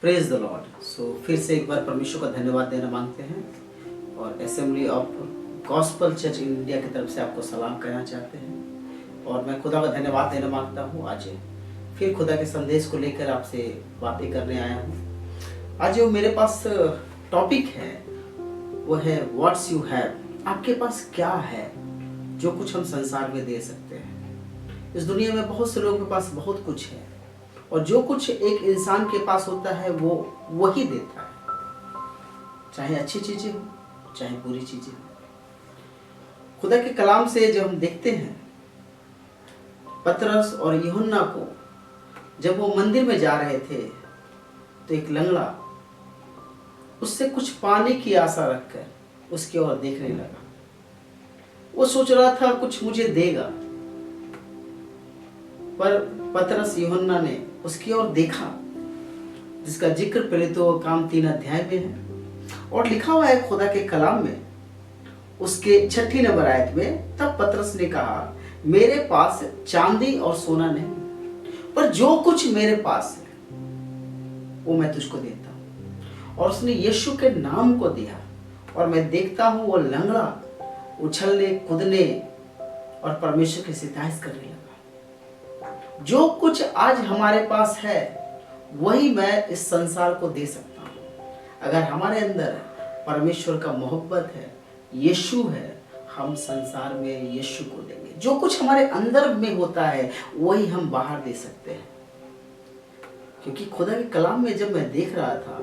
Praise the Lord. सो फिर से एक बार परमेश्वर का धन्यवाद देना मांगते हैं और assembly of gospel church India की तरफ से आपको सलाम कहना चाहते हैं। और मैं खुदा का धन्यवाद देना मांगता हूँ। आज फिर खुदा के संदेश को लेकर आपसे बातें करने आया हूँ। आज जो मेरे पास टॉपिक है वो है व्हाट्स यू हैव। आपके पास क्या है जो कुछ हम संसार में दे सकते हैं। इस दुनिया में बहुत से लोगों के पास बहुत कुछ है और जो कुछ एक इंसान के पास होता है वो वही देता है, चाहे अच्छी चीजें हो चाहे बुरी चीजें हो। खुदा के कलाम से जब हम देखते हैं पतरस और यूहन्ना को जब वो मंदिर में जा रहे थे तो एक लंगड़ा उससे कुछ पाने की आशा रखकर उसकी ओर देखने लगा। वो सोच रहा था कुछ मुझे देगा, पर पतरस यूहन्ना ने उसकी ओर देखा, जिसका जिक्र पहले तो काम 3 अध्याय में है और लिखा हुआ है खुदा के कलाम में उसके 6 नंबर आयत में। तब पतरस ने कहा, मेरे पास चांदी और सोना नहीं, पर जो कुछ मेरे पास है वो मैं तुझको देता हूँ। और उसने यीशु के नाम को दिया और मैं देखता हूँ वो लंगड़ा उछलने कूदने और परमेश्वर की सिताइश करने लगा। जो कुछ आज हमारे पास है वही मैं इस संसार को दे सकता हूँ। अगर हमारे अंदर परमेश्वर का मोहब्बत है, यीशु है, हम संसार में यीशु को देंगे। जो कुछ हमारे अंदर में होता है वही हम बाहर दे सकते हैं। क्योंकि खुदा के कलाम में जब मैं देख रहा था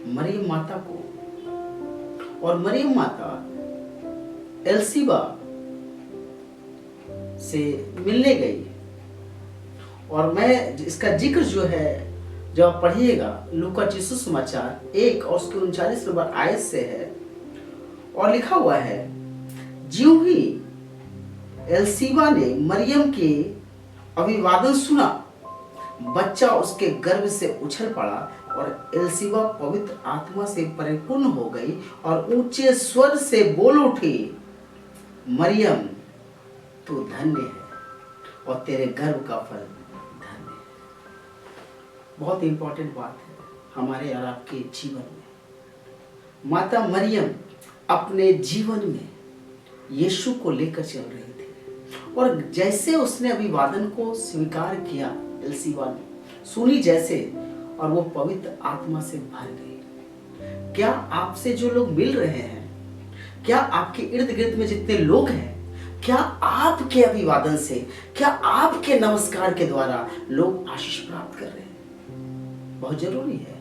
मरियम माता को, और मरियम माता एलसीबा से मिलने गई, और मैं इसका जिक्र जो है जब आप पढ़िएगा लूका सुसमाचार 1 और उसके 39 नंबर आयत से है। और लिखा हुआ है, ज्यों ही एलसीबा ने मरियम के अभिवादन सुना, बच्चा उसके गर्भ से उछल पड़ा और एलसीबा पवित्र आत्मा से परिपूर्ण हो गई और ऊंचे स्वर से बोल उठी, मरियम तू धन्य है और तेरे गर्भ का फल धन्य है। बहुत इंपॉर्टेंट बात है हमारे और आपके जीवन में। माता मरियम अपने जीवन में यीशु को लेकर चल रही थी और जैसे उसने अभिवादन को स्वीकार किया, एलसीबा ने सुनी जैसे, और वो पवित्र आत्मा से भर गई। क्या आपसे जो लोग मिल रहे हैं, क्या आपके इर्द गिर्द में जितने लोग हैं, क्या आपके अभिवादन से, क्या आपके नमस्कार के द्वारा लोग आशीष प्राप्त कर रहे हैं? बहुत जरूरी है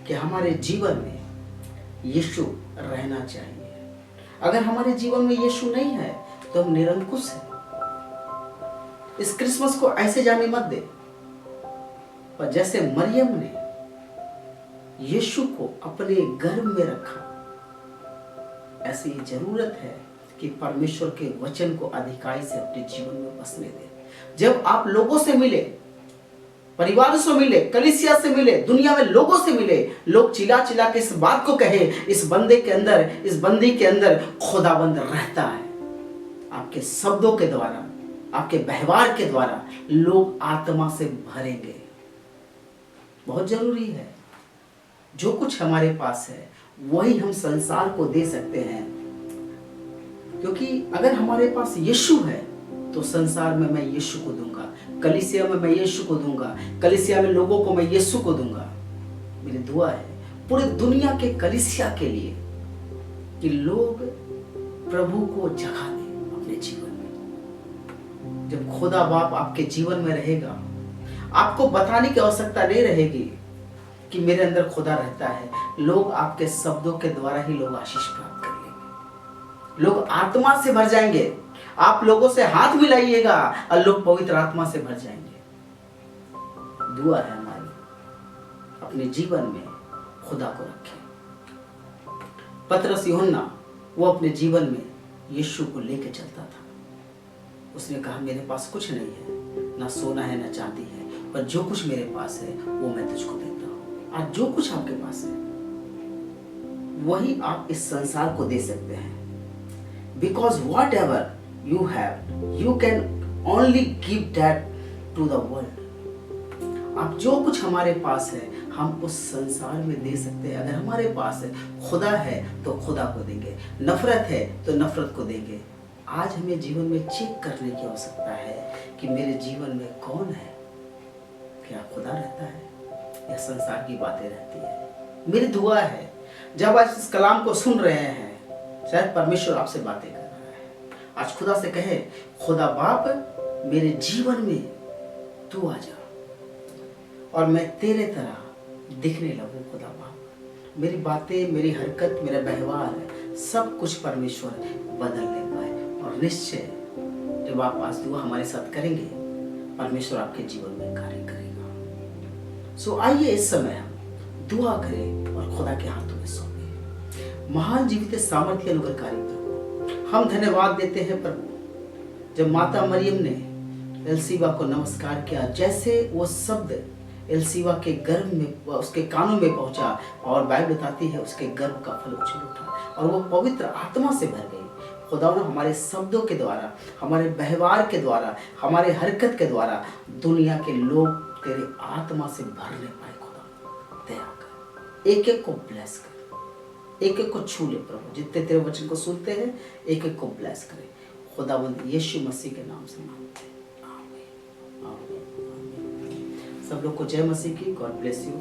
कि हमारे जीवन में यीशु रहना चाहिए। अगर हमारे जीवन में यीशु नहीं है तो हम निरंकुश हैं। इस क्रिसमस को ऐसे जाने मत दे, पर जैसे मरियम ने यीशु को अपने गर्भ में रखा, ऐसी जरूरत है कि परमेश्वर के वचन को अधिकाई से अपने जीवन में बसने दे। जब आप लोगों से मिले, परिवार से मिले, कलीसिया से मिले, दुनिया में लोगों से मिले, लोग चिल्ला चिल्ला के इस बात को कहे, इस बंदे के अंदर, इस बंदी के अंदर खुदाबंद रहता है। आपके शब्दों के द्वारा, आपके व्यवहार के द्वारा लोग आत्मा से भरेंगे। बहुत जरूरी है जो कुछ हमारे पास है वही हम संसार को दे सकते हैं। क्योंकि अगर हमारे पास यीशु है तो संसार में मैं यीशु को दूंगा, कलीसिया में मैं यीशु को दूंगा, कलीसिया में लोगों को मैं यीशु को दूंगा। मेरी दुआ है पूरी दुनिया के कलीसिया के लिए कि लोग प्रभु को जगा दें अपने जीवन में। जब खुदा बाप आपके जीवन में रहेगा, आपको बताने की आवश्यकता नहीं रहेगी कि मेरे अंदर खुदा रहता है। लोग आपके शब्दों के द्वारा ही लोग आशीष प्राप्त कर लेंगे। लोग आत्मा से भर जाएंगे। आप लोगों से हाथ मिलाइएगा और लोग पवित्र आत्मा से भर जाएंगे। दुआ है हमारी, अपने जीवन में खुदा को रखें। पतरस यूहन्ना वो अपने जीवन में यीशु को लेकर चलता था। उसने कहा, मेरे पास कुछ नहीं है, ना सोना है ना चांदी है, पर जो कुछ मेरे पास है वो मैं तुझको देता हूँ। आज जो कुछ आपके पास है वही आप इस संसार को दे सकते हैं। Because whatever you have, you can only give that to the world. आप जो कुछ हमारे पास है हम उस संसार में दे सकते हैं। अगर हमारे पास खुदा है तो खुदा को देंगे, नफरत है तो नफरत को देंगे। आज हमें जीवन में चेक करने की आवश्यकता है कि मेरे जीवन में कौन है। क्या खुदा रहता है या संसार की बातें रहती है? मेरी दुआ है जब आज इस कलाम को सुन रहे हैं, शायद परमेश्वर आपसे बातें कर रहा है। आज खुदा से कहे, खुदा बाप मेरे जीवन में तू आ जा और मैं तेरे तरह दिखने लगूं। खुदा बाप मेरी बातें, मेरी हरकत, मेरा व्यवहार, सब कुछ परमेश्वर बदल ले पाए। और निश्चय जब आप आज दुआ हमारे साथ करेंगे, परमेश्वर आपके जीवन में कार्य करेगा। सो आइए इस समय हम दुआ करें और खुदा के हाथों में सौंपे। महान जीवित सामर्थ्य अनुग्रहकारी प्रभु, हम धन्यवाद देते हैं प्रभु, जब माता मरियम ने एलसीबा को नमस्कार किया, जैसे वो शब्द एलसीबा के गर्भ में, उसके कानों में पहुंचा और बाइबल बताती है उसके गर्भ का फल उछल उठा और वो पवित्र आत्मा से भर गई। खुदा हमारे शब्दों के द्वारा, हमारे व्यवहार के द्वारा, हमारे हरकत के द्वारा दुनिया के लोग तेरे आत्मा से भरने पाए। खुदा दया कर, एक एक को ब्लेस कर, एक एक को छू ले प्रभु। जितने तेरे वचन को सुनते हैं एक एक को ब्लेस करे। खुदावंद यीशु मसीह के नाम से मांगते हैं, आमीन, आमीन, आमीन। सब लोग को जय मसीह की। God bless you.